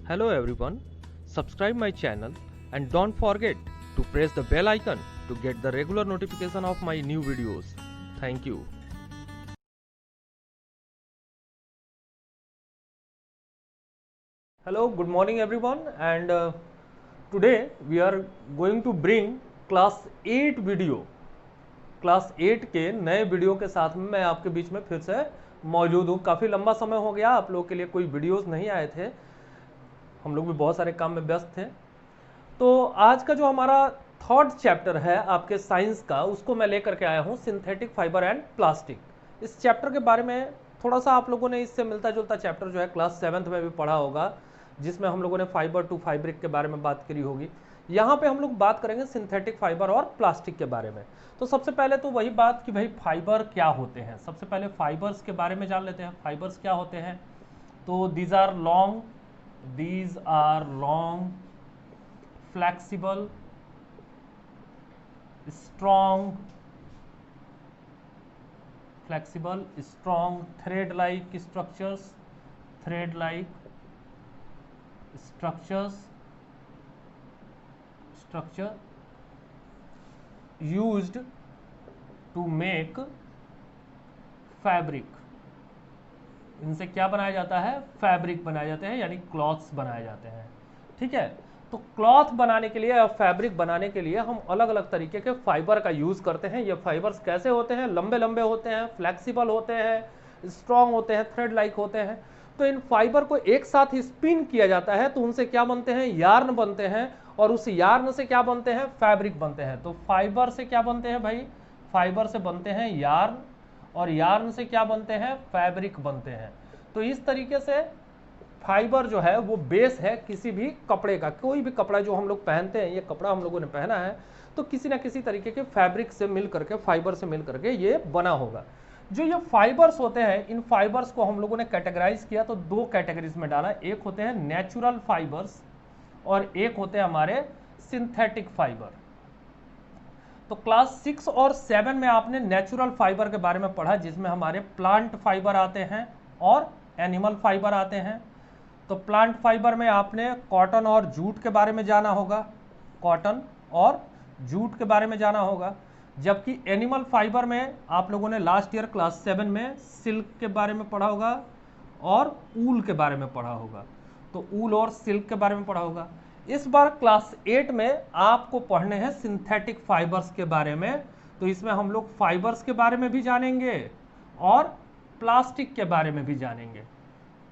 Hello everyone, subscribe my channel and don't forget to press the bell icon to get the regular notification of my new videos. Thank you. Hello, good morning everyone, and today we are going to bring class 8 video. Class 8 के नए video के साथ में मैं आपके बीच में फिर से मौजूद हूँ। काफ़ी लंबा समय हो गया आप लोगों के लिए कोई वीडियोस नहीं आए थे, हम लोग भी बहुत सारे काम में व्यस्त थे। तो आज का जो हमारा थर्ड चैप्टर है आपके साइंस का, उसको मैं लेकर के आया हूँ, सिंथेटिक फाइबर एंड प्लास्टिक। इस चैप्टर के बारे में थोड़ा सा आप लोगों ने इससे मिलता जुलता चैप्टर जो है क्लास 7th में भी पढ़ा होगा, जिसमें हम लोगों ने फाइबर टू फैब्रिक के बारे में बात करी होगी। यहाँ पे हम लोग बात करेंगे सिंथेटिक फाइबर और प्लास्टिक के बारे में। तो सबसे पहले तो वही बात कि भाई फाइबर क्या होते हैं। सबसे पहले फाइबर्स के बारे में जान लेते हैं। फाइबर्स क्या होते हैं? तो these are long flexible strong thread like structure used to make fabric। इनसे क्या बनाया जाता है? फैब्रिक बनाए जाते हैं, यानी क्लॉथ्स बनाए जाते हैं। ठीक है, तो क्लॉथ बनाने के लिए या फैब्रिक बनाने के लिए हम अलग अलग तरीके के फाइबर का यूज करते हैं। ये फाइबर्स कैसे होते हैं? लंबे लंबे होते हैं, फ्लेक्सिबल होते हैं, स्ट्रॉन्ग होते हैं, थ्रेड लाइक होते हैं। तो इन फाइबर को एक साथ ही स्पिन किया जाता है, तो उनसे क्या बनते हैं? यार्न बनते हैं, और उस यार्न से क्या बनते हैं? फैब्रिक बनते हैं। तो फाइबर से क्या बनते हैं भाई? फाइबर से बनते हैं यार्न, और यार्न से क्या बनते हैं? फैब्रिक बनते हैं। तो इस तरीके से फाइबर जो है वो बेस है किसी भी कपड़े का। कोई भी कपड़ा जो हम लोग पहनते हैं, ये कपड़ा हम लोगों ने पहना है, तो किसी ना किसी तरीके के फैब्रिक से मिल करके, फाइबर से मिल करके ये बना होगा। जो ये फाइबर्स होते हैं, इन फाइबर्स को हम लोगों ने कैटेगराइज किया तो दो कैटेगरीज में डाला। एक होते हैं नेचुरल फाइबर्स और एक होते हैं हमारे सिंथेटिक फाइबर। तो क्लास 6 और 7 में आपने नेचुरल फाइबर के बारे में पढ़ा, जिसमें हमारे प्लांट फाइबर आते हैं और एनिमल फाइबर आते हैं। तो प्लांट फाइबर में आपने कॉटन और जूट के बारे में जाना होगा, कॉटन और जूट के बारे में जाना होगा। जबकि एनिमल फाइबर में आप लोगों ने लास्ट ईयर क्लास 7 में सिल्क के बारे में पढ़ा होगा और ऊल के बारे में पढ़ा होगा। तो ऊल और सिल्क के बारे में पढ़ा होगा। इस बार क्लास 8 में आपको पढ़ने हैं सिंथेटिक फाइबर्स के बारे में। तो इसमें हम लोग फाइबर्स के बारे में भी जानेंगे और प्लास्टिक के बारे में भी जानेंगे।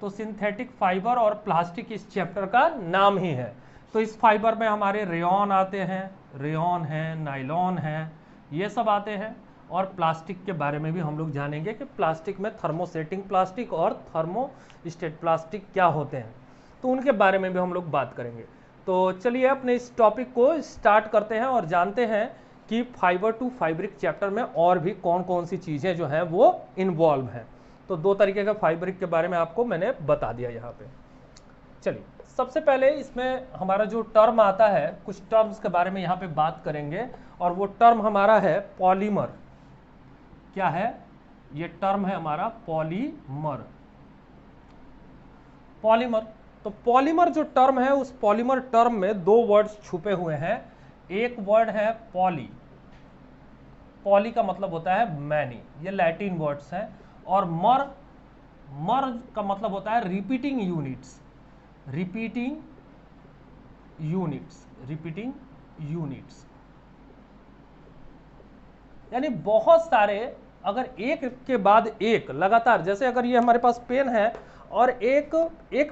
तो सिंथेटिक फाइबर और प्लास्टिक इस चैप्टर का नाम ही है। तो इस फाइबर में हमारे रेयॉन आते हैं, रेयॉन है, नाइलॉन है, ये सब आते हैं। और प्लास्टिक के बारे में भी हम लोग जानेंगे कि प्लास्टिक में थर्मोसेटिंग प्लास्टिक और थर्मोस्टेट प्लास्टिक क्या होते हैं, तो उनके बारे में भी हम लोग बात करेंगे। तो चलिए अपने इस टॉपिक को स्टार्ट करते हैं और जानते हैं कि फाइबर टू फैब्रिक चैप्टर में और भी कौन कौन सी चीज़ें जो हैं वो इन्वॉल्व हैं। तो दो तरीके का फैब्रिक के बारे में आपको मैंने बता दिया यहाँ पे। चलिए सबसे पहले इसमें हमारा जो टर्म आता है, कुछ टर्म्स के बारे में यहाँ पे बात करेंगे, और वो टर्म हमारा है पॉलीमर। क्या है? ये टर्म है हमारा पॉलीमर। पॉलीमर, तो पॉलीमर जो टर्म है, उस पॉलीमर टर्म में दो वर्ड्स छुपे हुए हैं। एक वर्ड है पॉली, पॉली का मतलब होता है मैनी, ये लैटिन वर्ड्स हैं। और मर, मर का मतलब होता है रिपीटिंग यूनिट्स, रिपीटिंग यूनिट्स, यानी बहुत सारे, अगर एक के बाद एक लगातार, जैसे अगर ये हमारे पास पेन है और एक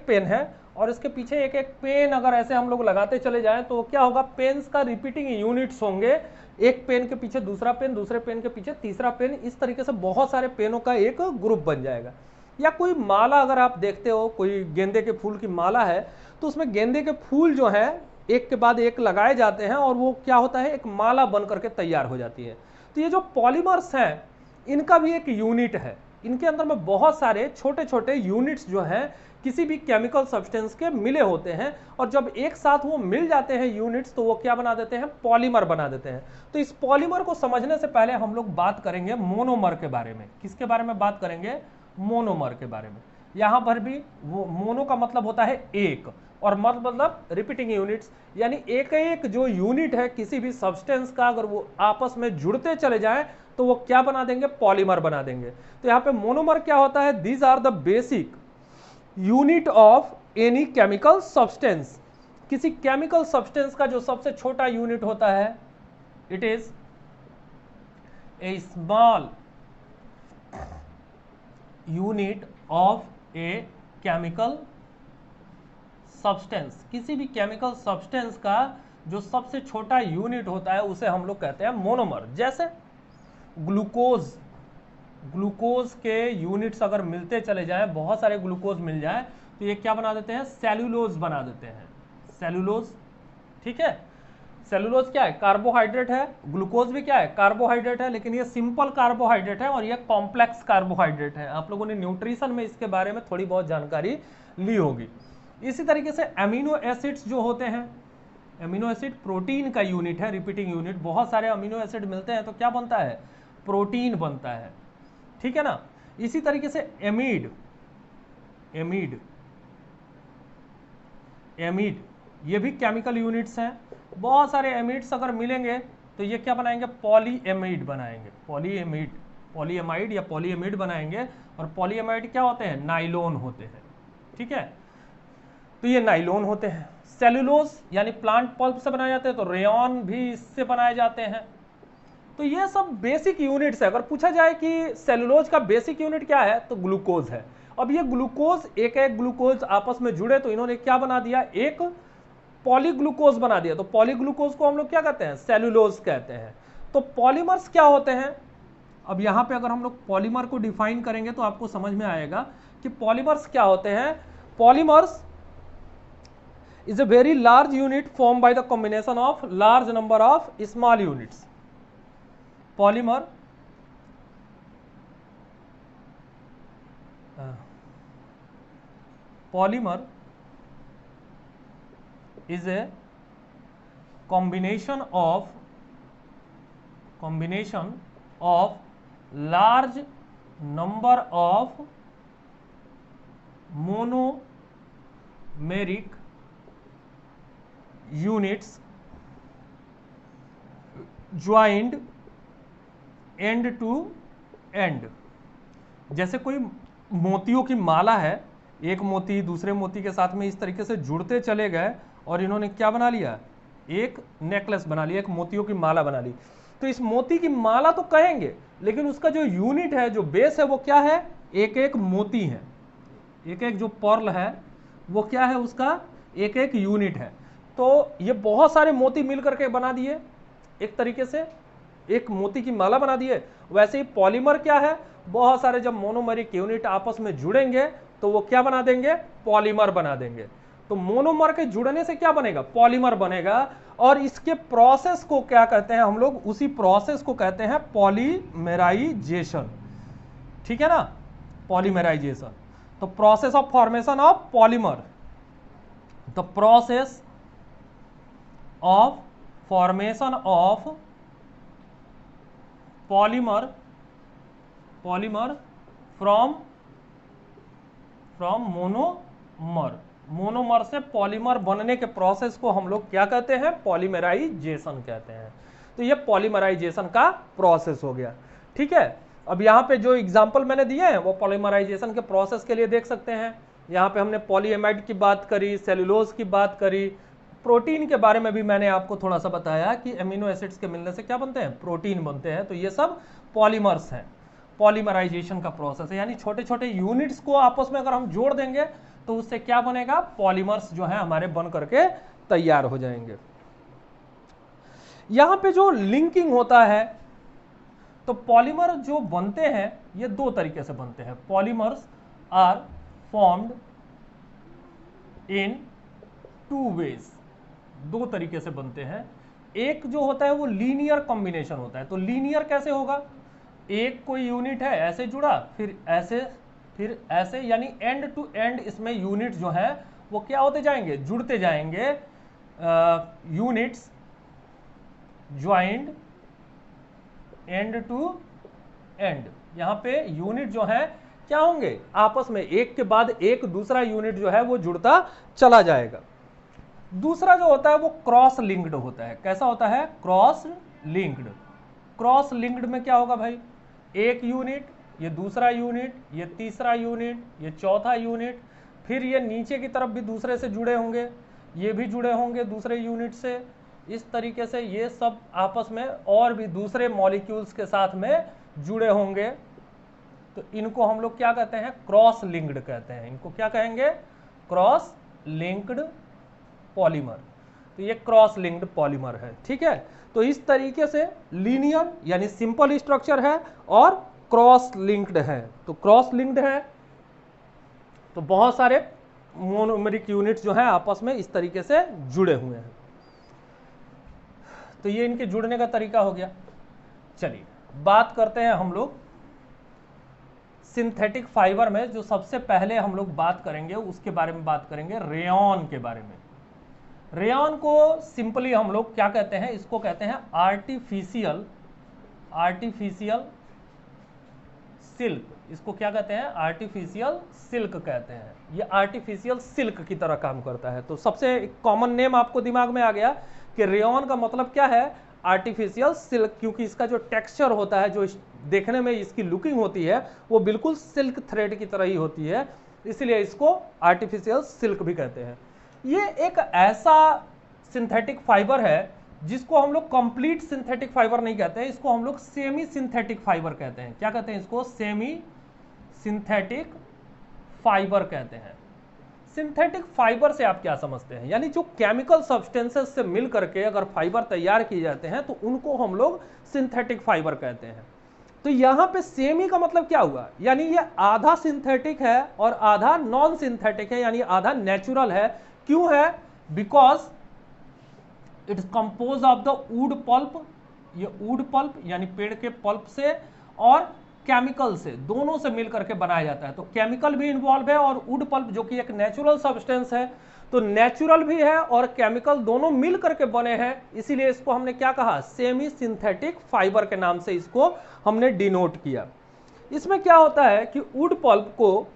पेन है और इसके पीछे एक पेन अगर ऐसे हम लोग लगाते चले जाएं, तो क्या होगा? पेन्स का रिपीटिंग यूनिट्स होंगे। एक पेन के पीछे दूसरा पेन, दूसरे पेन के पीछे तीसरा पेन, इस तरीके से बहुत सारे पेनों का एक ग्रुप बन जाएगा। या कोई माला अगर आप देखते हो, कोई गेंदे के फूल की माला है, तो उसमें गेंदे के फूल जो है एक के बाद एक लगाए जाते हैं और वो क्या होता है? एक माला बन करके तैयार हो जाती है। तो ये जो पॉलीमर्स हैं, इनका भी एक यूनिट है। इनके अंदर में बहुत सारे छोटे छोटे यूनिट्स जो हैं किसी भी केमिकल सब्सटेंस के मिले होते हैं, और जब एक साथ वो मिल जाते हैं यूनिट्स, तो वो क्या बना देते हैं? पॉलीमर बना देते हैं। तो इस पॉलीमर को समझने से पहले हम लोग बात करेंगे मोनोमर के बारे में। किसके बारे में बात करेंगे? मोनोमर के बारे में। यहां पर भी वो मोनो का मतलब होता है एक, और मर मतलब रिपीटिंग यूनिट्स, यानी एक एक जो यूनिट है किसी भी सब्सटेंस का अगर वो आपस में जुड़ते चले जाएं तो वो क्या बना देंगे, पॉलीमर बना देंगे। तो यहाँ पे मोनोमर क्या होता है, these are the basic unit of any chemical substance. किसी केमिकल सब्सटेंस का जो सबसे छोटा यूनिट होता है, it is a small unit of a chemical substance. किसी भी केमिकल सब्सटेंस का जो सबसे छोटा यूनिट होता है उसे हम लोग कहते हैं मोनोमर। जैसे ग्लूकोज, ग्लूकोज के यूनिट्स अगर मिलते चले जाएं, बहुत सारे ग्लूकोज मिल जाए तो ये क्या बना देते हैं, सेल्यूलोज बना देते हैं, सेल्यूलोज। ठीक है, सेल्यूलोज क्या है, कार्बोहाइड्रेट है, ग्लूकोज भी क्या है, कार्बोहाइड्रेट है, लेकिन ये सिंपल कार्बोहाइड्रेट है और ये कॉम्प्लेक्स कार्बोहाइड्रेट है। आप लोगों ने न्यूट्रिशन में इसके बारे में थोड़ी बहुत जानकारी ली होगी। इसी तरीके से अमीनो एसिड्स जो होते हैं, अमीनो एसिड प्रोटीन का यूनिट है, रिपीटिंग यूनिट। बहुत सारे अमीनो एसिड मिलते हैं तो क्या बनता है, प्रोटीन बनता है। ठीक है ना। इसी तरीके से एमीड, एमीड, एमीड ये भी केमिकल यूनिट्स हैं। बहुत सारे एमिड्स अगर मिलेंगे तो ये क्या बनाएंगे, पॉलीएमाइड बनाएंगे, पॉलीएमाइड, पॉलीएमाइड या पॉलीएमिड बनाएंगे। और पॉलीएमाइड क्या होते हैं, नाइलोन होते हैं। ठीक है, तो ये नाइलोन होते हैं। सेल्यूलोज यानी प्लांट पल्प से बनाए जाते हैं, तो रेयन भी इससे बनाए जाते हैं। तो ये सब बेसिक यूनिट्स है। अगर पूछा जाए कि सेल्यूलोज का बेसिक यूनिट क्या है, तो ग्लूकोज है। अब ये ग्लूकोज, एक एक ग्लूकोज आपस में जुड़े तो इन्होंने क्या बना दिया, एक पॉलीग्लूकोज बना दिया। तो पॉलीग्लूकोज को हम लोग क्या कहते हैं, सेल्यूलोज कहते हैं। तो पॉलीमर्स क्या होते हैं, अब यहां पे अगर हम लोग पॉलीमर को डिफाइन करेंगे तो आपको समझ में आएगा कि पॉलीमर्स क्या होते हैं। Polymers is a very large unit formed by the combination of large number of small units. Polymer polymer is a combination of large number of monomeric units joined end to end। जैसे कोई मोतियों की माला है, एक मोती दूसरे मोती के साथ में इस तरीके से जुड़ते चले गए और इन्होंने क्या बना लिया, एक नेकलेस बना लिया, एक मोतियों की माला बना ली। तो इस मोती की माला तो कहेंगे, लेकिन उसका जो यूनिट है, जो बेस है, वो क्या है, एक एक मोती है, एक एक जो पर्ल है वो क्या है, उसका एक एक यूनिट है। तो ये बहुत सारे मोती मिल करके बना दिए, एक तरीके से एक मोती की माला बना दिए। वैसे ही पॉलीमर क्या है, बहुत सारे जब मोनोमरिक यूनिट आपस में जुड़ेंगे तो वो क्या बना देंगे, पॉलीमर बना देंगे। तो मोनोमर के जुड़ने से क्या बनेगा, पॉलीमर बनेगा। और इसके प्रोसेस को क्या कहते हैं हम लोग, उसी प्रोसेस को कहते हैं पॉलीमेराइजेशन। ठीक है ना, पॉलीमेराइजेशन। तो process of formation of polymer, the process of formation of polymer from monomer। Monomer से पॉलीमर बनने के प्रोसेस को हम लोग क्या कहते हैं, पॉलीमराइजेशन कहते हैं। तो ये पॉलीमराइजेशन का प्रोसेस हो गया। ठीक है, अब यहाँ पे जो एग्जांपल मैंने दिए हैं वो पॉलीमराइजेशन के प्रोसेस के लिए देख सकते हैं। यहाँ पे हमने पॉलीएमाइड की बात करी, सेल्यूलोज की बात करी, प्रोटीन के बारे में भी मैंने आपको थोड़ा सा बताया कि अमीनो एसिड्स के मिलने से क्या बनते हैं, प्रोटीन बनते हैं। तो ये सब पॉलीमर्स हैं, पॉलीमराइजेशन का प्रोसेस है। यानी छोटे छोटे यूनिट्स को आपस में अगर हम जोड़ देंगे तो उससे क्या बनेगा, पॉलीमर्स जो है हमारे बन करके तैयार हो जाएंगे। यहां पे जो लिंकिंग होता है, तो पॉलीमर जो बनते हैं ये दो तरीके से बनते हैं। Polymers are formed in two ways, दो तरीके से बनते हैं। एक जो होता है वो लीनियर कॉम्बिनेशन होता है। तो लीनियर कैसे होगा, एक कोई यूनिट है ऐसे जुड़ा, फिर ऐसे, फिर ऐसे, यानी एंड टू एंड इसमें यूनिट जो है वो क्या होते जाएंगे, जुड़ते जाएंगे। Units joint end to end, यहां पे यूनिट जो है क्या होंगे, आपस में एक के बाद एक दूसरा यूनिट जो है वो जुड़ता चला जाएगा। दूसरा जो होता है वो क्रॉस लिंक्ड होता है। कैसा होता है? Cross linked. क्रॉस लिंक्ड में क्या होगा भाई? एक यूनिट, ये दूसरा यूनिट, ये तीसरा यूनिट, ये चौथा यूनिट, फिर ये नीचे की तरफ भी दूसरे से जुड़े होंगे, ये भी जुड़े होंगे दूसरे यूनिट से। इस तरीके से ये सब आपस में और भी दूसरे मॉलिक्यूल्स के साथ में जुड़े होंगे। तो इनको हम लोग क्या कहते हैं? क्रॉस लिंक्ड कहते हैं। इनको क्या कहेंगे? Cross linked polymer. तो ये क्रॉस लिंक्ड पॉलीमर है। ठीक है, तो इस तरीके से लीनियर यानी सिंपल स्ट्रक्चर है और क्रॉस लिंक्ड है। तो क्रॉस लिंक्ड है तो बहुत सारे मोनोमेरिक यूनिट्स जो है आपस में इस तरीके से जुड़े हुए हैं। तो ये इनके जुड़ने का तरीका हो गया। चलिए बात करते हैं हम लोग सिंथेटिक फाइबर में। जो सबसे पहले हम लोग बात करेंगे उसके बारे में बात करेंगे रेयॉन के बारे में। रेयॉन को सिंपली हम लोग क्या कहते हैं? इसको कहते हैं आर्टिफिशियल सिल्क। इसको क्या कहते हैं? आर्टिफिशियल सिल्क कहते हैं। ये आर्टिफिशियल सिल्क की तरह काम करता है। तो सबसे कॉमन नेम आपको दिमाग में आ गया कि रेयॉन का मतलब क्या है? आर्टिफिशियल सिल्क, क्योंकि इसका जो टेक्सचर होता है, जो देखने में इसकी लुकिंग होती है, वो बिल्कुल सिल्क थ्रेड की तरह ही होती है, इसलिए इसको आर्टिफिशियल सिल्क भी कहते हैं। ये एक ऐसा सिंथेटिक फाइबर है जिसको हम लोग कंप्लीट सिंथेटिक फाइबर नहीं कहते हैं, इसको हम लोग सेमी सिंथेटिक फाइबर कहते हैं। क्या कहते हैं इसको? सेमी सिंथेटिक फाइबर कहते हैं। सिंथेटिक फाइबर से आप क्या समझते हैं? यानी जो केमिकल सब्सटेंसेस से मिल करके अगर फाइबर तैयार किए जाते हैं तो उनको हम लोग सिंथेटिक फाइबर कहते हैं। तो यहां पे सेमी का मतलब क्या हुआ? यानी ये आधा सिंथेटिक है और आधा नॉन सिंथेटिक है, यानी आधा नेचुरल है। क्यों है? Because it is compose of the wood pulp. ये वुड पल्प यानी पेड़ के पल्प से और केमिकल से, दोनों से मिलकर के बनाया जाता है। तो केमिकल भी इन्वॉल्व है और वुड पल्प जो कि एक नेचुरल सब्सटेंस है, तो नेचुरल भी है और केमिकल दोनों मिल करके बने हैं, इसीलिए इसको हमने क्या कहा? सेमी सिंथेटिक फाइबर के नाम से इसको हमने डिनोट किया। इसमें क्या होता है कि वुड पल्प को,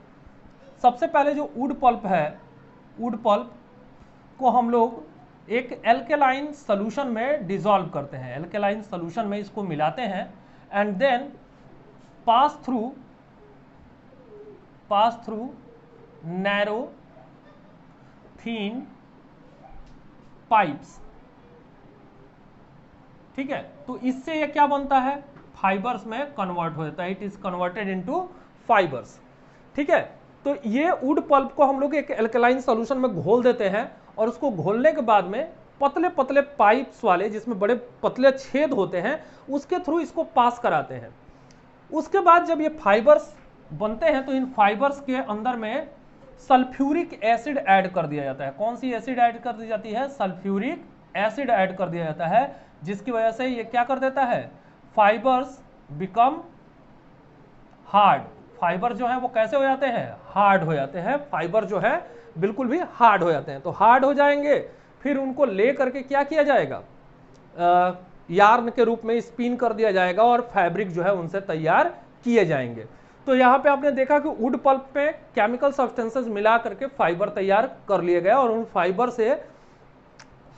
सबसे पहले जो वुड पल्प है, वुड पल्प को हम लोग एक एल्केलाइन सोल्यूशन में डिसॉल्व करते हैं। एल्केलाइन सोल्यूशन में इसको मिलाते हैं and then pass through narrow thin pipes. ठीक है, तो इससे ये क्या बनता है? फाइबर्स में कन्वर्ट हो जाता है। It is converted into fibres. ठीक है, तो ये वुड पल्प को हम लोग एक एल्कलाइन सॉल्यूशन में घोल देते हैं और उसको घोलने के बाद में पतले पतले पाइप्स वाले, जिसमें बड़े पतले छेद होते हैं, उसके थ्रू इसको पास कराते हैं। उसके बाद जब ये फाइबर्स बनते हैं तो इन फाइबर्स के अंदर में सल्फ्यूरिक एसिड ऐड कर दिया जाता है। कौन सी एसिड ऐड कर दी जाती है? सल्फ्यूरिक एसिड ऐड कर दिया जाता है, जिसकी वजह से ये क्या कर देता है? Fibres become hard. फाइबर जो है वो कैसे हो जाते हैं? हार्ड हो जाते हैं। फाइबर जो है बिल्कुल भी हार्ड हो जाते हैं। तो हार्ड हो जाएंगे, फिर उनको ले करके क्या किया जाएगा? यार्न के रूप में स्पिन कर दिया जाएगा और फैब्रिक जो है उनसे तैयार किए जाएंगे। तो यहाँ पे आपने देखा कि वुड पल्प पे केमिकल सब्सटेंसेस मिला करके फाइबर तैयार कर लिए गए और उन फाइबर से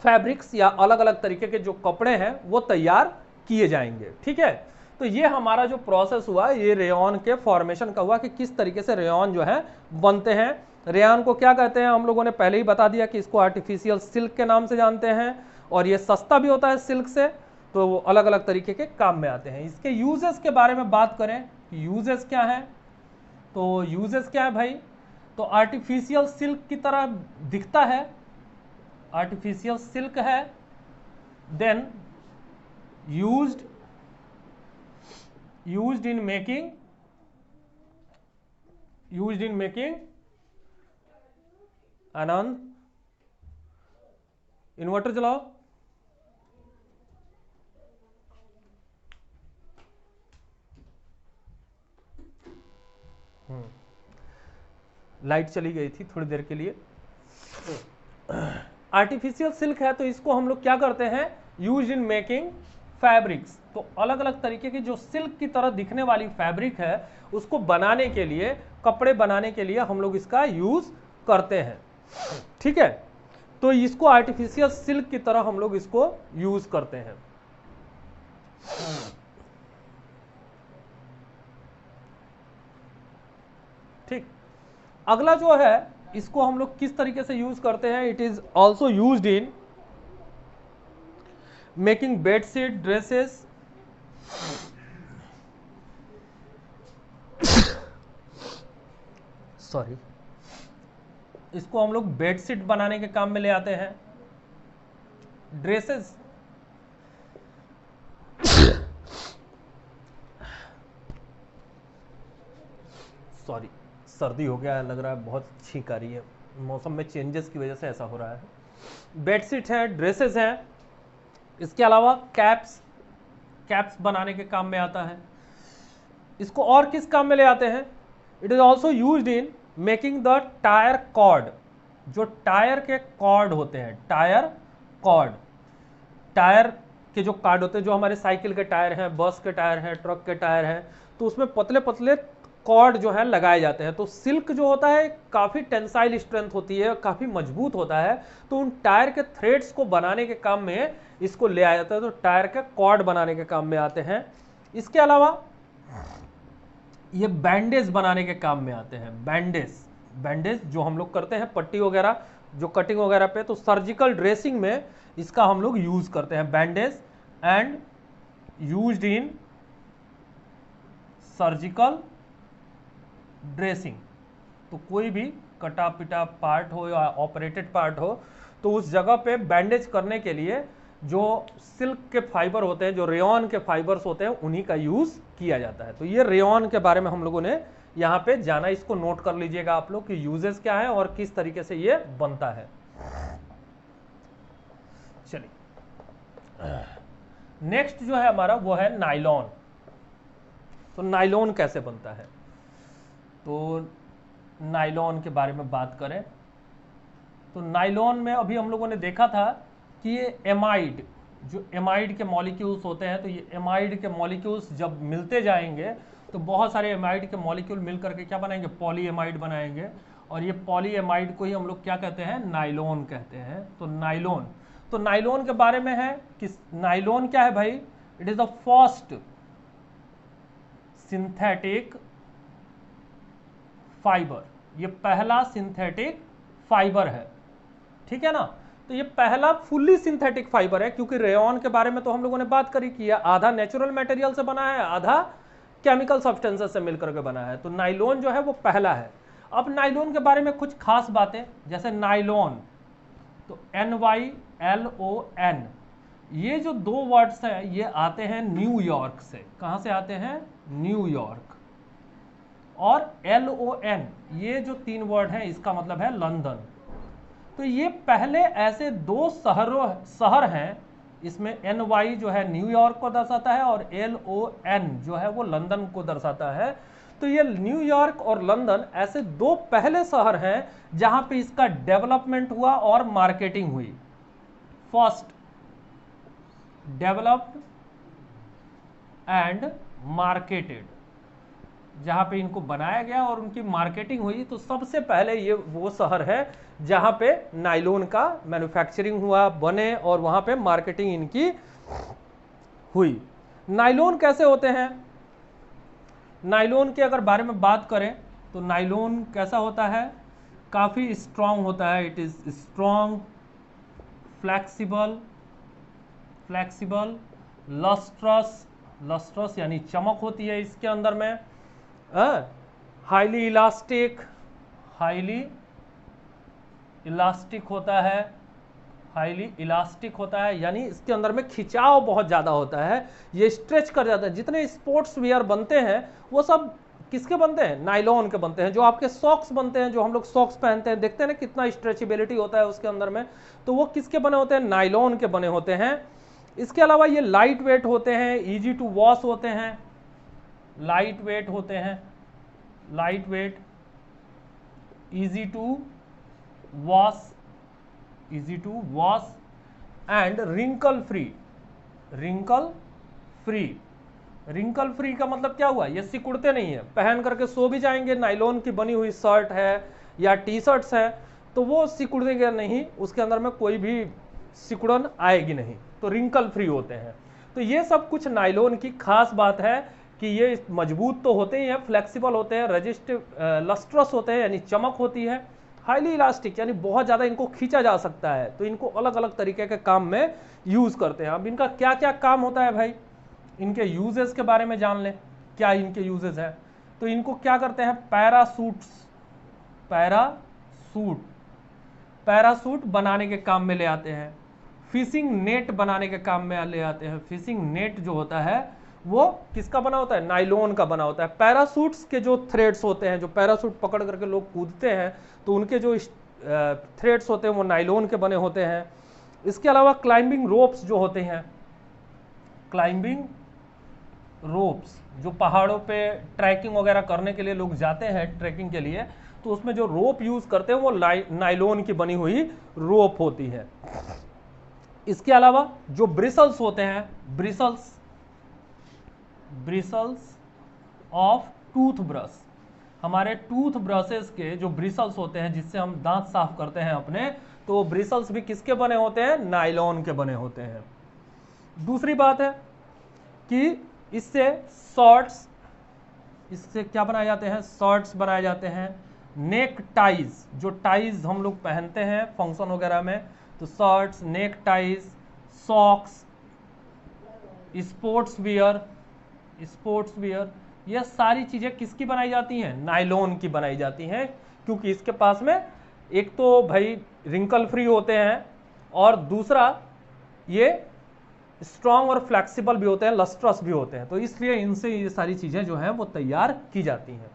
फैब्रिक्स या अलग अलग तरीके के जो कपड़े हैं वो तैयार किए जाएंगे। ठीक है, तो ये हमारा जो प्रोसेस हुआ ये रेयॉन के फॉर्मेशन का हुआ कि किस तरीके से रेयॉन जो है बनते हैं। रेयॉन को क्या कहते हैं हम लोगों ने पहले ही बता दिया कि इसको आर्टिफिशियल सिल्क के नाम से जानते हैं और ये सस्ता भी होता है सिल्क से, तो वो अलग अलग तरीके के काम में आते हैं। इसके यूजेस के बारे में बात करें, यूजेस क्या है? तो यूजेस क्या है भाई? तो आर्टिफिशियल सिल्क की तरह दिखता है, आर्टिफिशियल सिल्क है, then used in making Anand inverter चलाओ। लाइट चली गई थी थोड़ी देर के लिए। आर्टिफिशियल सिल्क है तो इसको हम लोग क्या करते हैं? Use in making fabrics. तो अलग अलग तरीके की जो सिल्क की तरह दिखने वाली फैब्रिक है उसको बनाने के लिए, कपड़े बनाने के लिए हम लोग इसका यूज करते हैं। ठीक है, तो इसको आर्टिफिशियल सिल्क की तरह हम लोग इसको यूज करते हैं। ठीक, अगला जो है इसको हम लोग किस तरीके से यूज करते हैं, it is also used in making bedsheet, dresses, sorry, इसको हम लोग बेडशीट बनाने के काम में ले आते हैं, ड्रेसेस, सॉरी सर्दी हो गया है, लग रहा है बहुत छींक आ रही है, मौसम में चेंजेस की वजह से ऐसा हो रहा है। बेडशीट है, ड्रेसेस हैं, इसके अलावा कैप्स बनाने के काम में आता है। इसको और किस काम में ले आते हैं, it is also used in making the tyre cord, जो टायर के कॉर्ड होते हैं, टायर कॉर्ड, टायर के जो कॉर्ड होते हैं, जो हमारे साइकिल के टायर हैं, बस के टायर हैं, ट्रक के टायर हैं, तो उसमें पतले पतले कॉर्ड जो है लगाए जाते हैं। तो सिल्क जो होता है काफ़ी टेंसाइल स्ट्रेंथ होती है, काफ़ी मजबूत होता है, तो उन टायर के थ्रेड्स को बनाने के काम में इसको ले आया जाता है, तो टायर के कॉर्ड बनाने के काम में आते हैं। इसके अलावा ये बैंडेज बनाने के काम में आते हैं, बैंडेज जो हम लोग करते हैं पट्टी वगैरह, जो कटिंग वगैरह पे, तो सर्जिकल ड्रेसिंग में इसका हम लोग यूज करते हैं, bandage and used in surgical dressing. तो कोई भी कटा पिटा पार्ट हो या ऑपरेटेड पार्ट हो, तो उस जगह पे बैंडेज करने के लिए जो सिल्क के फाइबर होते हैं, जो रेयॉन के फाइबर्स होते हैं, उन्हीं का यूज किया जाता है। तो ये रेयॉन के बारे में हम लोगों ने यहाँ पे जाना, इसको नोट कर लीजिएगा आप लोग कि यूजेस क्या है और किस तरीके से ये बनता है। चलिए नेक्स्ट जो है हमारा वो है नायलॉन। तो नायलॉन कैसे बनता है, तो नायलॉन के बारे में बात करें तो नायलॉन में अभी हम लोगों ने देखा था कि ये एमाइड, जो एमाइड के मॉलिक्यूल्स होते हैं, तो ये एमाइड के मॉलिक्यूल्स जब मिलते जाएंगे तो बहुत सारे एमाइड के मॉलिक्यूल मिल करके क्या बनाएंगे, पॉलीएमाइड बनाएंगे, और ये पॉलीएमाइड को ही हम लोग क्या कहते हैं, नायलॉन कहते हैं। तो नायलॉन के बारे में है कि नायलॉन क्या है भाई, it is the first synthetic fibre, ये पहला सिंथेटिक फाइबर है, ठीक है ना। तो ये पहला फुल्ली सिंथेटिक फाइबर है, क्योंकि रेयॉन के बारे में तो हम लोगों ने बात करी कि आधा नेचुरल मटेरियल से बना है, आधा केमिकल सब्सटेंसेस से मिलकर के बना है। तो नायलॉन जो है वो पहला है। अब नायलॉन के बारे में कुछ खास बातें, जैसे नायलॉन, तो NYLON, ये जो दो वर्ड्स हैं ये आते हैं न्यूयॉर्क से। कहां से आते हैं, न्यूयॉर्क। और LON, ये जो तीन वर्ड हैं इसका मतलब है लंदन। तो ये पहले ऐसे दो शहर हैं, इसमें NY जो है न्यूयॉर्क को दर्शाता है और LON जो है वो लंदन को दर्शाता है। तो ये न्यूयॉर्क और लंदन ऐसे दो पहले शहर हैं जहां पे इसका डेवलपमेंट हुआ और मार्केटिंग हुई। फर्स्ट डेवलप्ड एंड मार्केटेड, जहां पे इनको बनाया गया और उनकी मार्केटिंग हुई। तो सबसे पहले ये वो शहर है जहां पे नायलॉन का मैन्युफैक्चरिंग हुआ, बने, और वहां पे मार्केटिंग इनकी हुई। नायलॉन कैसे होते हैं, नायलॉन के अगर बारे में बात करें तो नायलॉन कैसा होता है, काफ़ी स्ट्रॉन्ग होता है। It is strong, flexible, lustrous यानी चमक होती है इसके अंदर में, हाईली इलास्टिक होता है, यानी इसके अंदर में खिंचाव बहुत ज़्यादा होता है, ये स्ट्रेच कर जाता है। जितने स्पोर्ट्स वियर बनते हैं वो सब किसके बनते हैं, नायलॉन के बनते हैं। जो आपके सॉक्स बनते हैं, जो हम लोग सॉक्स पहनते हैं, देखते हैं ना कितना स्ट्रेचेबिलिटी होता है उसके अंदर में, तो वो किसके बने होते हैं, नायलॉन के बने होते हैं। इसके अलावा ये लाइट वेट होते हैं, इजी टू वॉश होते हैं, easy to wash and wrinkle free का मतलब क्या हुआ, ये सिकुड़ते नहीं है, पहन करके सो भी जाएंगे। नायलॉन की बनी हुई शर्ट है या टी शर्ट्स है तो वो सिकुड़ेगा नहीं, उसके अंदर में कोई भी सिकुड़न आएगी नहीं, तो रिंकल फ्री होते हैं। तो ये सब कुछ नायलॉन की खास बात है कि ये मजबूत तो होते ही हैं, फ्लेक्सिबल होते हैं, रेजिस्टिव, लस्ट्रस होते हैं यानी चमक होती है, हाईली इलास्टिक यानी बहुत ज़्यादा इनको खींचा जा सकता है। तो इनको अलग अलग तरीके के काम में यूज़ करते हैं। अब इनका क्या क्या काम होता है भाई, इनके यूजेस के बारे में जान लें, क्या इनके यूजेस हैं। तो इनको क्या करते हैं, पैरासूट बनाने के काम में ले आते हैं, फिशिंग नेट बनाने के काम में ले आते हैं। फिशिंग नेट जो होता है वो किसका बना होता है, नायलॉन का बना होता है। पैरासूट्स के जो थ्रेड्स होते हैं, जो पैरासूट पकड़ करके लोग कूदते हैं, तो उनके जो थ्रेड्स होते हैं वो नायलॉन के बने होते हैं। इसके अलावा क्लाइंबिंग रोप्स जो होते हैं, क्लाइंबिंग रोप्स जो पहाड़ों पे ट्रैकिंग वगैरह करने के लिए लोग जाते हैं ट्रैकिंग के लिए, तो उसमें जो रोप यूज करते हैं वो नायलॉन की बनी हुई रोप होती है। इसके अलावा जो ब्रिसल्स होते हैं, ब्रिसल्स ऑफ टूथब्रश, हमारे टूथ ब्रशेस के जो ब्रिसल्स होते हैं जिससे हम दांत साफ करते हैं अपने, तो वो ब्रिसल्स भी किसके बने होते हैं, नायलॉन के बने होते हैं। दूसरी बात है कि इससे क्या बनाए जाते हैं, शॉर्ट्स बनाए जाते हैं। नेक टाइज, जो टाइज हम लोग पहनते हैं फंक्शन वगैरह में, तो शॉर्ट्स, नेक टाइज, सॉक्स, स्पोर्ट्स वियर, ये सारी चीजें किसकी बनाई जाती हैं, नायलॉन की बनाई जाती हैं। क्योंकि इसके पास में एक तो भाई रिंकल फ्री होते हैं, और दूसरा ये स्ट्रॉन्ग और फ्लेक्सिबल भी होते हैं, लस्ट्रस भी होते हैं, तो इसलिए इनसे ये सारी चीजें जो हैं वो तैयार की जाती हैं।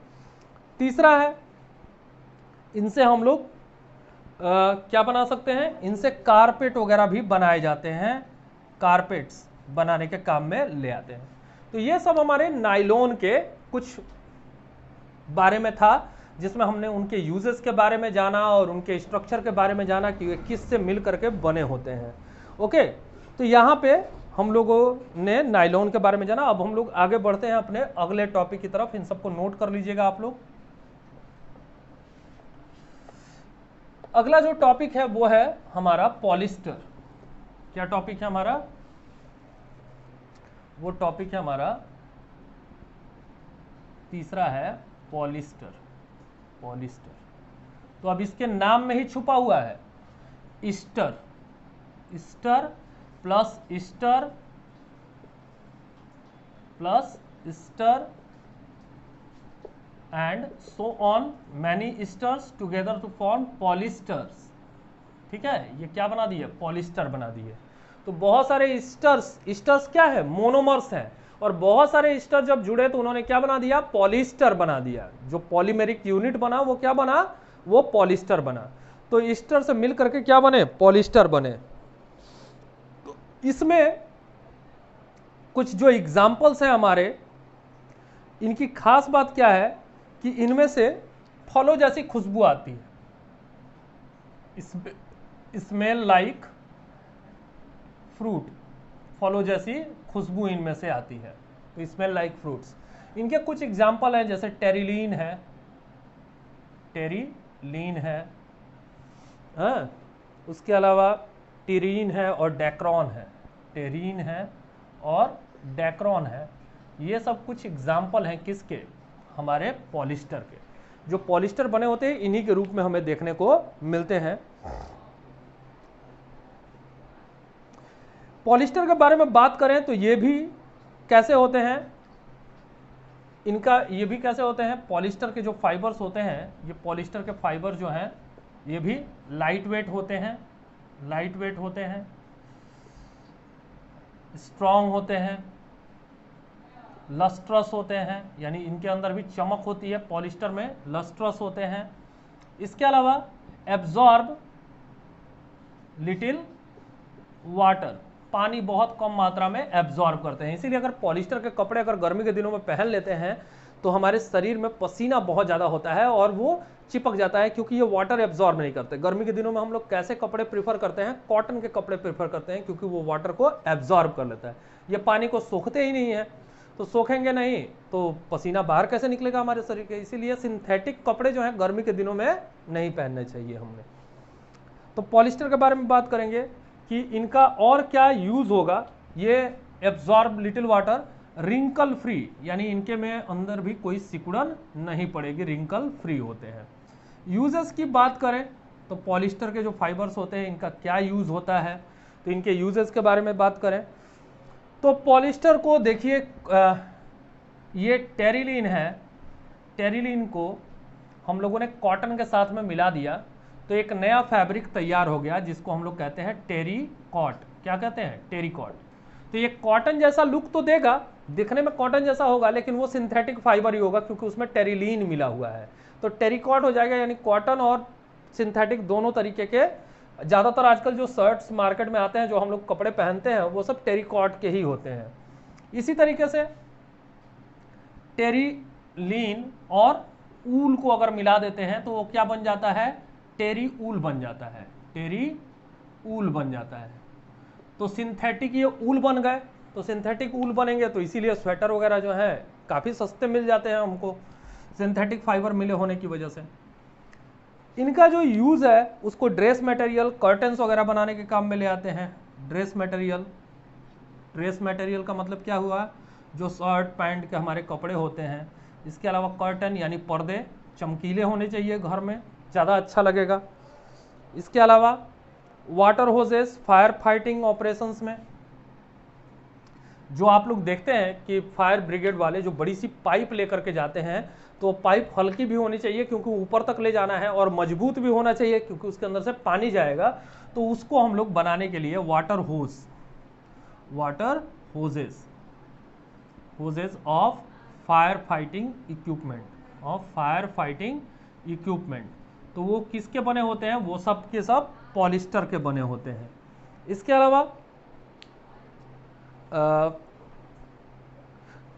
तीसरा है, इनसे हम लोग क्या बना सकते हैं, इनसे कारपेट वगैरह भी बनाए जाते हैं, कारपेट्स बनाने के काम में ले आते हैं। तो ये सब हमारे नायलॉन के कुछ बारे में था, जिसमें हमने उनके यूजेस के बारे में जाना और उनके स्ट्रक्चर के बारे में जाना कि वे किस से मिल करके बने होते हैं। ओके, तो यहाँ पे हम लोगों ने नायलॉन के बारे में जाना। अब हम लोग आगे बढ़ते हैं अपने अगले टॉपिक की तरफ, इन सबको नोट कर लीजिएगा आप लोग। अगला जो टॉपिक है वो है हमारा पॉलिस्टर। क्या टॉपिक है हमारा, वो टॉपिक है हमारा तीसरा है पॉलिस्टर। तो अब इसके नाम में ही छुपा हुआ है ester plus ester and so on, many esters together to form polyesters. ठीक है, ये क्या बना दिए, पॉलिस्टर बना दिए। तो बहुत सारे ईस्टर्स क्या है, मोनोमर्स हैं, और बहुत सारे ईस्टर जब जुड़े तो उन्होंने क्या बना दिया, पॉलिस्टर बना दिया। जो पॉलीमेरिक यूनिट बना वो क्या बना, वो पॉलिस्टर बना। तो ईस्टर से मिल करके क्या बने, पॉलिस्टर बने। तो इसमें कुछ जो एग्जाम्पल्स हैं हमारे, इनकी खास बात क्या है कि इनमें से फलों जैसी खुशबू आती है, स्मेल लाइक फ्रूट, फलों जैसी खुशबू इनमें से आती है, तो स्मेल लाइक फ्रूट्स। इनके कुछ एग्जाम्पल हैं, जैसे टेरिलीन है, हाँ, उसके अलावा टेरीन है और डेक्रोन है, टेरीन है और डेक्रोन है। ये सब कुछ एग्जाम्पल हैं किसके, हमारे पॉलिस्टर के। जो पॉलिस्टर बने होते हैं इन्हीं के रूप में हमें देखने को मिलते हैं। पॉलिस्टर के बारे में बात करें तो ये भी कैसे होते हैं, ये भी कैसे होते हैं, पॉलिस्टर के जो फाइबर्स होते हैं, ये पॉलिस्टर के फाइबर जो हैं ये भी लाइट वेट होते हैं, स्ट्रॉन्ग होते हैं, लस्ट्रस होते हैं, यानी इनके अंदर भी चमक होती है, पॉलिस्टर में लस्ट्रस होते हैं। इसके अलावा एब्जॉर्ब लिटिल वाटर, पानी बहुत कम मात्रा में एब्जॉर्ब करते हैं। इसीलिए अगर पॉलिस्टर के कपड़े अगर गर्मी के दिनों में पहन लेते हैं तो हमारे शरीर में पसीना बहुत ज़्यादा होता है और वो चिपक जाता है, क्योंकि ये वाटर एब्जॉर्ब नहीं करते। गर्मी के दिनों में हम लोग कैसे कपड़े प्रीफर करते हैं, कॉटन के कपड़े प्रीफर करते हैं, क्योंकि वो वाटर को एब्जॉर्ब कर लेता है। ये पानी को सोखते ही नहीं है, तो सोखेंगे नहीं तो पसीना बाहर कैसे निकलेगा हमारे शरीर के। इसीलिए सिंथेटिक कपड़े जो हैं गर्मी के दिनों में नहीं पहनने चाहिए हमने। तो पॉलिस्टर के बारे में बात करेंगे कि इनका और क्या यूज होगा। ये absorb little water, wrinkle free, यानी इनके में अंदर भी कोई सिकुड़न नहीं पड़ेगी, रिंकल फ्री होते हैं। यूजेस की बात करें तो पॉलिस्टर के जो फाइबर्स होते हैं इनका क्या यूज होता है, तो इनके यूजेस के बारे में बात करें तो पॉलिस्टर को देखिए, ये टेरिलीन है, टेरिलीन को हम लोगों ने कॉटन के साथ में मिला दिया तो एक नया फैब्रिक तैयार हो गया जिसको हम लोग कहते हैं टेरिकॉट। क्या कहते हैं? टेरिकॉट। तो ये कॉटन जैसा लुक तो देगा, दिखने में कॉटन जैसा होगा, लेकिन वो सिंथेटिक फाइबर ही होगा क्योंकि उसमें टेरिलीन मिला हुआ है। तो टेरिकॉट हो जाएगा, यानी कॉटन और सिंथेटिक दोनों तरीके के। ज़्यादातर आजकल जो शर्ट्स मार्केट में आते हैं, जो हम लोग कपड़े पहनते हैं, वो सब टेरिकॉट के ही होते हैं। इसी तरीके से टेरिलीन और ऊल को अगर मिला देते हैं तो वो क्या बन जाता है? टेरी ऊल बन जाता है, टेरी ऊल बन जाता है। तो सिंथेटिक ये ऊल बन गए, तो सिंथेटिक ऊल बनेंगे तो इसीलिए स्वेटर वगैरह जो है काफ़ी सस्ते मिल जाते हैं हमको, सिंथेटिक फाइबर मिले होने की वजह से। इनका जो यूज़ है उसको ड्रेस मटेरियल, कर्टन्स वगैरह बनाने के काम में ले आते हैं। ड्रेस मटेरियल, ड्रेस मटेरियल का मतलब क्या हुआ? जो शर्ट पैंट के हमारे कपड़े होते हैं। इसके अलावा कर्टन यानी पर्दे चमकीले होने चाहिए, घर में ज़्यादा अच्छा लगेगा। इसके अलावा water hoses, fire fighting operations में जो आप लोग देखते हैं कि फायर ब्रिगेड वाले जो बड़ी सी पाइप लेकर के जाते हैं, तो पाइप हल्की भी होनी चाहिए क्योंकि ऊपर तक ले जाना है, और मजबूत भी होना चाहिए क्योंकि उसके अंदर से पानी जाएगा। तो उसको हम लोग बनाने के लिए water hose, water hoses, hoses of fire fighting equipment, of fire fighting equipment, तो वो किसके बने होते हैं? वो सब के सब पॉलिस्टर के बने होते हैं। इसके अलावा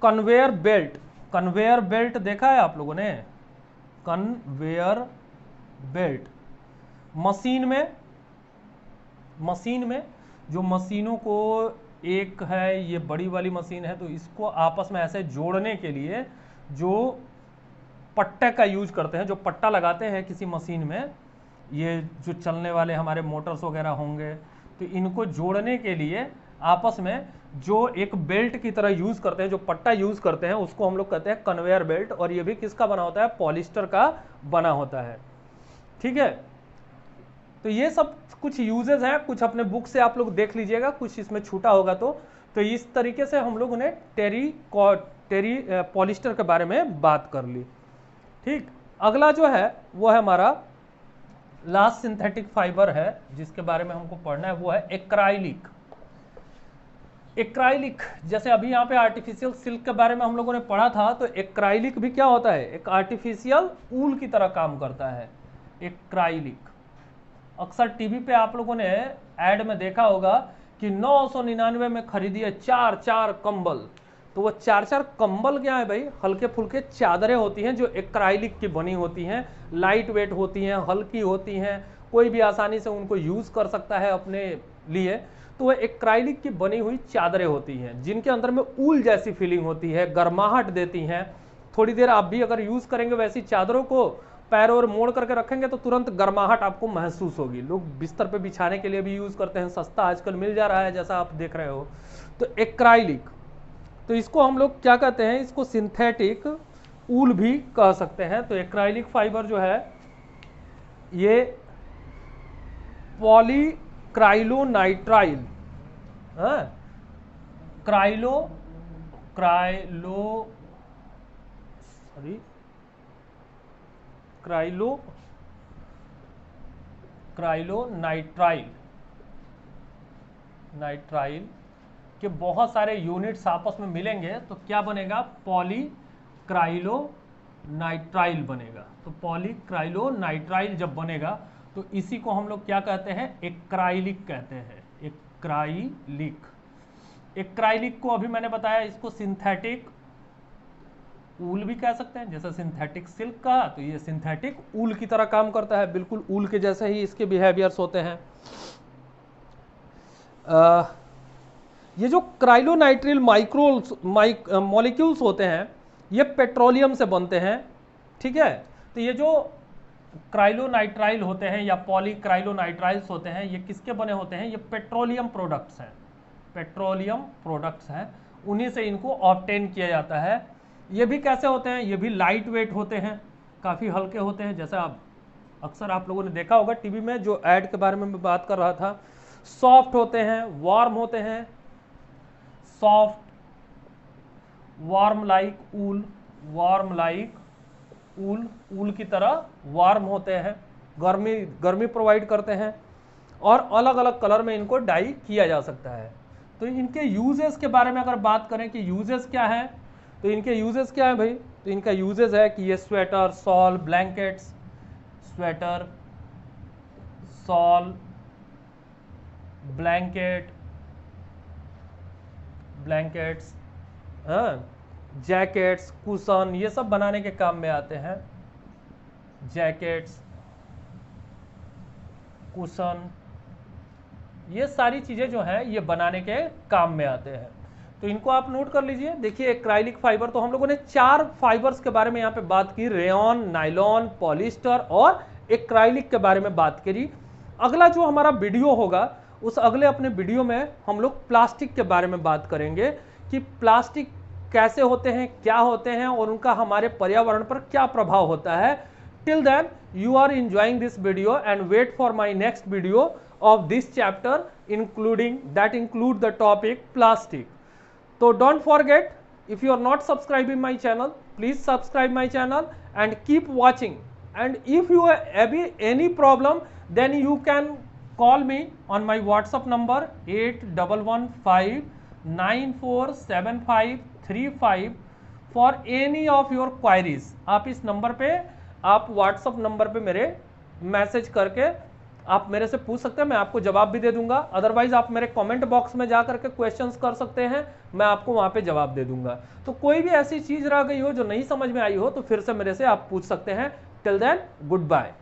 कन्वेयर बेल्ट, कन्वेयर बेल्ट देखा है आप लोगों ने? कन्वेयर बेल्ट मशीन में जो मशीनों को, एक है ये बड़ी वाली मशीन है, तो इसको आपस में ऐसे जोड़ने के लिए जो पट्टे का यूज करते हैं, जो पट्टा लगाते हैं किसी मशीन में, ये जो चलने वाले हमारे मोटर्स वगैरह होंगे, तो इनको जोड़ने के लिए आपस में जो एक बेल्ट की तरह यूज करते हैं, जो पट्टा यूज करते हैं, उसको हम लोग कहते हैं कन्वेयर बेल्ट। और ये भी किसका बना होता है? पॉलिस्टर का बना होता है। ठीक है, तो ये सब कुछ यूजेस हैं, कुछ अपने बुक से आप लोग देख लीजिएगा, कुछ इसमें छूटा होगा तो इस तरीके से हम लोगों ने पॉलिस्टर के बारे में बात कर ली। ठीक, अगला जो है वो है हमारा लास्ट सिंथेटिक फाइबर है जिसके बारे में हमको पढ़ना है, वो है एक्राइलिक। एक्राइलिक, जैसे अभी यहाँ पे आर्टिफिशियल सिल्क के बारे में हम लोगों ने पढ़ा था, तो एक्राइलिक भी क्या होता है? एक आर्टिफिशियल ऊल की तरह काम करता है एक्राइलिक। अक्सर टीवी पे आप लोगों ने ऐड में देखा होगा कि 999 में खरीदिए 4 कंबल। तो वो 4 कंबल क्या है भाई? हल्के फुल्के चादरें होती हैं जो एक्राइलिक की बनी होती हैं, लाइट वेट होती हैं, हल्की होती हैं, कोई भी आसानी से उनको यूज कर सकता है अपने लिए। तो वो एक्राइलिक की बनी हुई चादरें होती हैं जिनके अंदर में ऊल जैसी फीलिंग होती है, गर्माहट देती हैं। थोड़ी देर आप भी अगर यूज करेंगे वैसी चादरों को, पैरों और मोड़ करके रखेंगे तो तुरंत गर्माहट आपको महसूस होगी। लोग बिस्तर पे बिछाने के लिए भी यूज करते हैं, सस्ता आजकल मिल जा रहा है जैसा आप देख रहे हो। तो एक्राइलिक, तो इसको हम लोग क्या कहते हैं? इसको सिंथेटिक ऊल भी कह सकते हैं। तो एक्राइलिक फाइबर जो है ये पॉलीक्राइलोनाइट्राइल, नाइट्राइल के बहुत सारे यूनिट्स आपस में मिलेंगे तो क्या बनेगा? पॉलीक्राइलोनाइट्राइल बनेगा। तो पॉलीक्राइलोनाइट्राइल जब बनेगा तो इसी को हम लोग क्या कहते हैं? एक्राइलिक कहते हैं। एक्राइलिक, एक्राइलिक को अभी मैंने बताया, इसको सिंथेटिक ऊल भी कह सकते हैं। जैसे सिंथेटिक सिल्क का, तो ये सिंथेटिक ऊल की तरह काम करता है, बिल्कुल ऊल के जैसे ही इसके बिहेवियर्स होते हैं। ये जो क्राइलोनाइट्रिल मॉलिक्यूल्स होते हैं ये पेट्रोलियम से बनते हैं। ठीक है, तो ये जो क्राइलोनाइट्राइल होते हैं या पॉलीक्राइलोनाइट्राइल्स होते हैं, ये किसके बने होते हैं? ये पेट्रोलियम प्रोडक्ट्स हैं, पेट्रोलियम प्रोडक्ट्स हैं, उन्हीं से इनको ऑब्टेन किया जाता है। ये भी कैसे होते हैं? ये भी लाइट वेट होते हैं, काफ़ी हल्के होते हैं, जैसा आप अक्सर आप लोगों ने देखा होगा टीवी में जो ऐड के बारे में मैं बात कर रहा था। सॉफ्ट होते हैं, वार्म होते हैं, सॉफ्ट, वार्म लाइक ऊल, वार्म लाइक ऊल, ऊल की तरह वार्म होते हैं, गर्मी प्रोवाइड करते हैं, और अलग अलग कलर में इनको डाई किया जा सकता है। तो इनके यूजेस के बारे में अगर बात करें कि यूजेस क्या है, तो इनके यूजेस क्या है भाई? तो इनका यूजेस है कि ये sweater, shawl, blankets, sweater, shawl, blankets, jackets, cushion, ये सब बनाने के काम में आते हैं। जैकेट्स, कुशन, ये सारी चीजें जो हैं ये बनाने के काम में आते हैं। तो इनको आप नोट कर लीजिए। देखिए एक्राइलिक फाइबर, तो हम लोगों ने 4 फाइबर्स के बारे में यहाँ पे बात की, रेयॉन, नायलॉन, पॉलिस्टर और एक्राइलिक के बारे में बात करी। अगला जो हमारा वीडियो होगा, उस अगले अपने वीडियो में हम लोग प्लास्टिक के बारे में बात करेंगे कि प्लास्टिक कैसे होते हैं, क्या होते हैं और उनका हमारे पर्यावरण पर क्या प्रभाव होता है। Till then you are enjoying this video and wait for my next video of this chapter that include the topic plastic. So don't forget, if you are not subscribing my channel, please subscribe my channel and keep watching. And if you have any problem, then you can call me on my WhatsApp number 8115947535 for any of your queries. आप इस number पे, आप WhatsApp number पे मेरे message करके आप मेरे से पूछ सकते हैं, मैं आपको जवाब भी दे दूंगा। अदरवाइज आप मेरे कमेंट बॉक्स में जा करके क्वेश्चंस कर सकते हैं, मैं आपको वहां पे जवाब दे दूंगा। तो कोई भी ऐसी चीज रह गई हो जो नहीं समझ में आई हो तो फिर से मेरे से आप पूछ सकते हैं। Till then good bye.